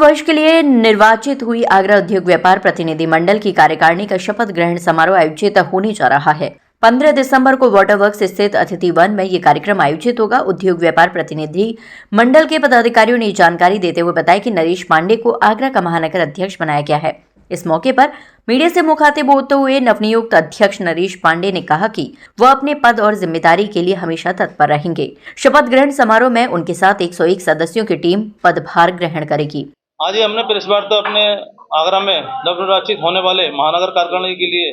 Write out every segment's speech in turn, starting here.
वर्ष के लिए निर्वाचित हुई आगरा उद्योग व्यापार प्रतिनिधि मंडल की कार्यकारिणी का शपथ ग्रहण समारोह आयोजित होने जा रहा है। 15 दिसंबर को वाटर वर्क्स स्थित अतिथि वन में ये कार्यक्रम आयोजित होगा। उद्योग व्यापार प्रतिनिधि मंडल के पदाधिकारियों ने जानकारी देते हुए बताया कि नरेश पांडे को आगरा का महानगर अध्यक्ष बनाया गया है। इस मौके पर मीडिया से मुखातिब होते हुए नवनियुक्त अध्यक्ष नरेश पांडे ने कहा कि वह अपने पद और जिम्मेदारी के लिए हमेशा तत्पर रहेंगे। शपथ ग्रहण समारोह में उनके साथ 101 सदस्यों की टीम पदभार ग्रहण करेगी। आज ही हमने प्रेस वार्ता अपने आगरा में नवनिर्वाचित होने वाले महानगर कार्यकारिणी के लिए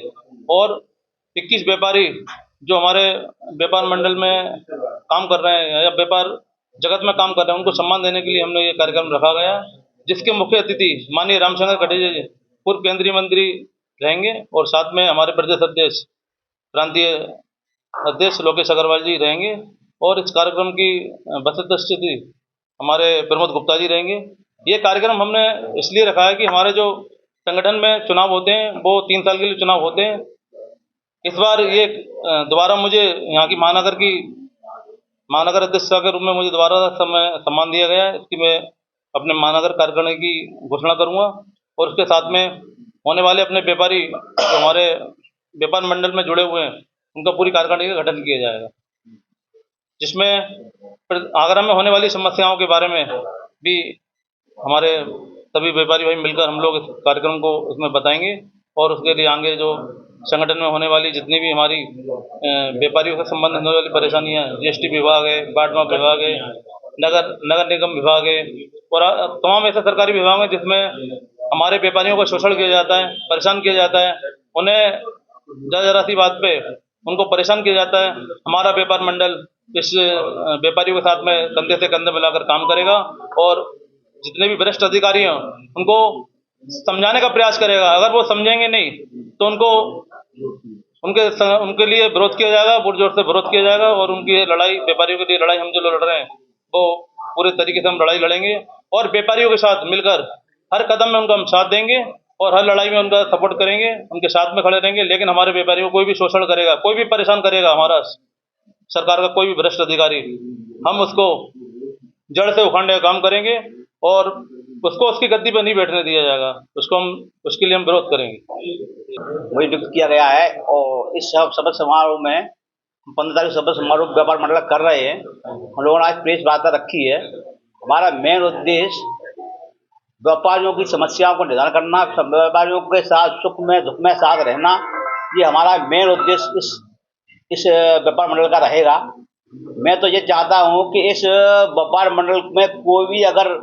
और 21 व्यापारी जो हमारे व्यापार मंडल में काम कर रहे हैं या व्यापार जगत में काम कर रहे हैं उनको सम्मान देने के लिए हमने ये कार्यक्रम रखा गया, जिसके मुख्य अतिथि माननीय रामशंकर कटेजा जी पूर्व केंद्रीय मंत्री रहेंगे और साथ में हमारे प्रदेश अध्यक्ष प्रांतीय अध्यक्ष लोकेश अग्रवाल जी रहेंगे और इस कार्यक्रम की वस्तुस्थिति हमारे प्रमोद गुप्ता जी रहेंगे। ये कार्यक्रम हमने इसलिए रखा है कि हमारे जो संगठन में चुनाव होते हैं वो 3 साल के लिए चुनाव होते हैं। इस बार ये दोबारा मुझे यहाँ की महानगर अध्यक्ष के रूप में मुझे दोबारा सम्मान दिया गया है। इसकी मैं अपने महानगर कार्यकारिणी की घोषणा करूँगा और उसके साथ में होने वाले अपने व्यापारी जो हमारे व्यापार मंडल में जुड़े हुए हैं उनका पूरी कार्यकारिणी का गठन किया जाएगा, जिसमें आगरा में होने वाली समस्याओं के बारे में भी हमारे सभी व्यापारी भाई मिलकर हम लोग इस कार्यक्रम को उसमें बताएंगे और उसके लिए आगे जो संगठन में होने वाली जितनी भी हमारी व्यापारियों से संबंधित होने वाली परेशानियां, जीएसटी विभाग है, बाटमा विभाग है, नगर निगम विभाग है और तमाम ऐसे सरकारी विभाग हैं जिसमें हमारे व्यापारियों का शोषण किया जाता है, परेशान किया जाता है, उन्हें जरा सी बात पे उनको परेशान किया जाता है। हमारा व्यापार मंडल इस व्यापारियों के साथ में कंधे से कंधे मिलाकर काम करेगा और जितने भी वरिष्ठ अधिकारी हैं उनको समझाने का प्रयास करेगा। अगर वो समझेंगे नहीं तो उनके लिए विरोध किया जाएगा, पुरजोर से विरोध किया जाएगा और उनकी लड़ाई, व्यापारियों के लिए लड़ाई हम जो लड़ रहे हैं वो पूरे तरीके से हम लड़ाई लड़ेंगे और व्यापारियों के साथ मिलकर हर कदम में उनका हम साथ देंगे और हर लड़ाई में उनका सपोर्ट करेंगे, उनके साथ में खड़े रहेंगे। लेकिन हमारे व्यापारियों को कोई भी शोषण करेगा, कोई भी परेशान करेगा, हमारा सरकार का कोई भी वरिष्ठ अधिकारी, हम उसको जड़ से उखाड़ने का काम करेंगे और उसको उसकी गद्दी पर नहीं बैठने दिया जाएगा, उसके लिए हम विरोध करेंगे। वही नियुक्त किया गया है और इस शपथ समारोह में 15 तारीख शपथ समारोह व्यापार मंडल कर रहे हैं। हम लोगों ने आज प्रेस वार्ता रखी है। हमारा मेन उद्देश्य व्यापारियों की समस्याओं को निदान करना, व्यापारियों के साथ सुख में दुख में साथ रहना, ये हमारा मेन उद्देश्य इस व्यापार मंडल का रहेगा। मैं तो ये चाहता हूँ कि इस व्यापार मंडल में कोई भी अगर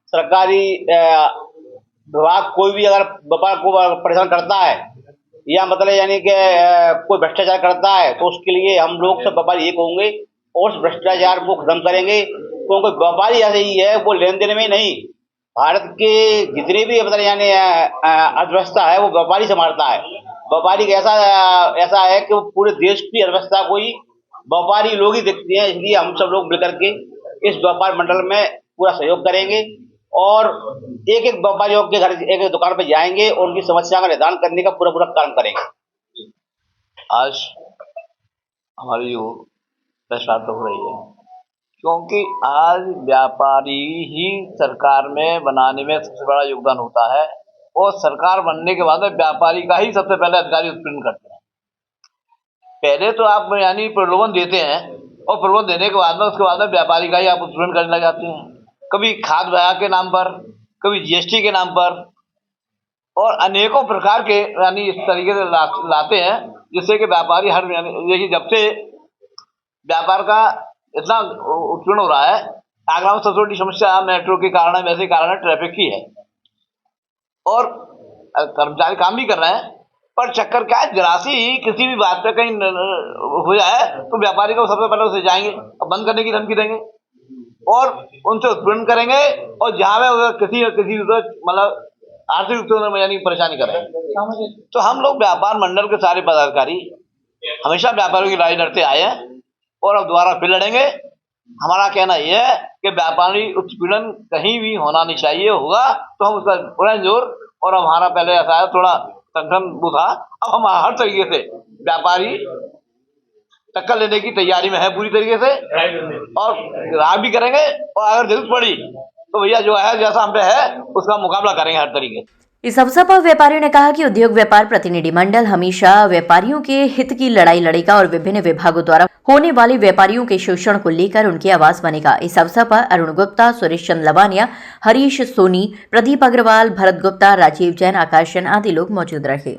सरकारी विभाग कोई भी अगर व्यापार को परेशान करता है या मतलब यानी कि कोई भ्रष्टाचार करता है तो उसके लिए हम लोग सब व्यापारी एक होंगे और उस भ्रष्टाचार को खत्म करेंगे, क्योंकि व्यापारी ऐसे ही है, वो लेन देन में नहीं, भारत के जितने भी मतलब यानी अर्थव्यवस्था है वो व्यापारी संभालता है। व्यापारी ऐसा है कि वो पूरे देश की अर्थव्यवस्था को ही व्यापारी लोग ही देखते हैं। इसलिए हम सब लोग मिलकर के इस व्यापार मंडल में पूरा सहयोग करेंगे और एक एक व्यापारियों के घर एक दुकान पर जाएंगे और उनकी समस्या का निदान करने का पूरा काम करेंगे। आज हमारी जो प्रेस वार्ता हो रही है क्योंकि आज व्यापारी ही सरकार में बनाने में सबसे बड़ा योगदान होता है और सरकार बनने के बाद में व्यापारी का ही सबसे पहले अधिकारी उत्पीड़न करते हैं। पहले तो आप यानी प्रलोभन देते हैं और प्रलोभन देने के बाद में उसके बाद में व्यापारी का ही आप उत्पीड़न करने लग जाते हैं, कभी खाद विभाग के नाम पर, कभी जीएसटी के नाम पर और अनेकों प्रकार के यानी इस तरीके से लाते हैं जिससे कि व्यापारी हर यानी जब से व्यापार का इतना उत्पीड़न हो रहा है। आगरा में सबसे बड़ी समस्या मेट्रो के कारण है, वैसे कारण है ट्रैफिक की है और कर्मचारी काम भी कर रहे हैं, पर चक्कर क्या है, जरा सी किसी भी बात पे कहीं हो जाए तो व्यापारी को सबसे पहले उसे जाएंगे और बंद करने की धमकी देंगे और उनसे उत्पीड़न करेंगे और जहाँ में किसी मतलब आर्थिक रूप से यानी परेशानी करेंगे। तो हम लोग व्यापार मंडल के सारे पदाधिकारी हमेशा व्यापारियों की लड़ाई लड़ते आए हैं और अब दोबारा फिर लड़ेंगे। हमारा कहना यह है कि व्यापारी उत्पीड़न कहीं भी होना नहीं चाहिए, होगा तो हम उसका पूरा जोर और हमारा पहले ऐसा है थोड़ा संगठन वो था, अब हम हर तरीके से व्यापारी टक्कर लेने की तैयारी में है पूरी तरीके से और राह भी करेंगे और अगर जरूरत पड़ी तो भैया जो है जैसा हम पे है उसका मुकाबला करेंगे हर तरीके से। इस अवसर पर व्यापारी ने कहा कि उद्योग व्यापार प्रतिनिधि मंडल हमेशा व्यापारियों के हित की लड़ाई लड़ेगा और विभिन्न विभागों द्वारा होने वाले व्यापारियों के शोषण को लेकर उनकी आवाज बनेगा। इस अवसर पर अरुण गुप्ता, सुरेश चंद लवानिया, हरीश सोनी, प्रदीप अग्रवाल, भरत गुप्ता, राजीव जैन, आकाश जैन आदि लोग मौजूद रहे।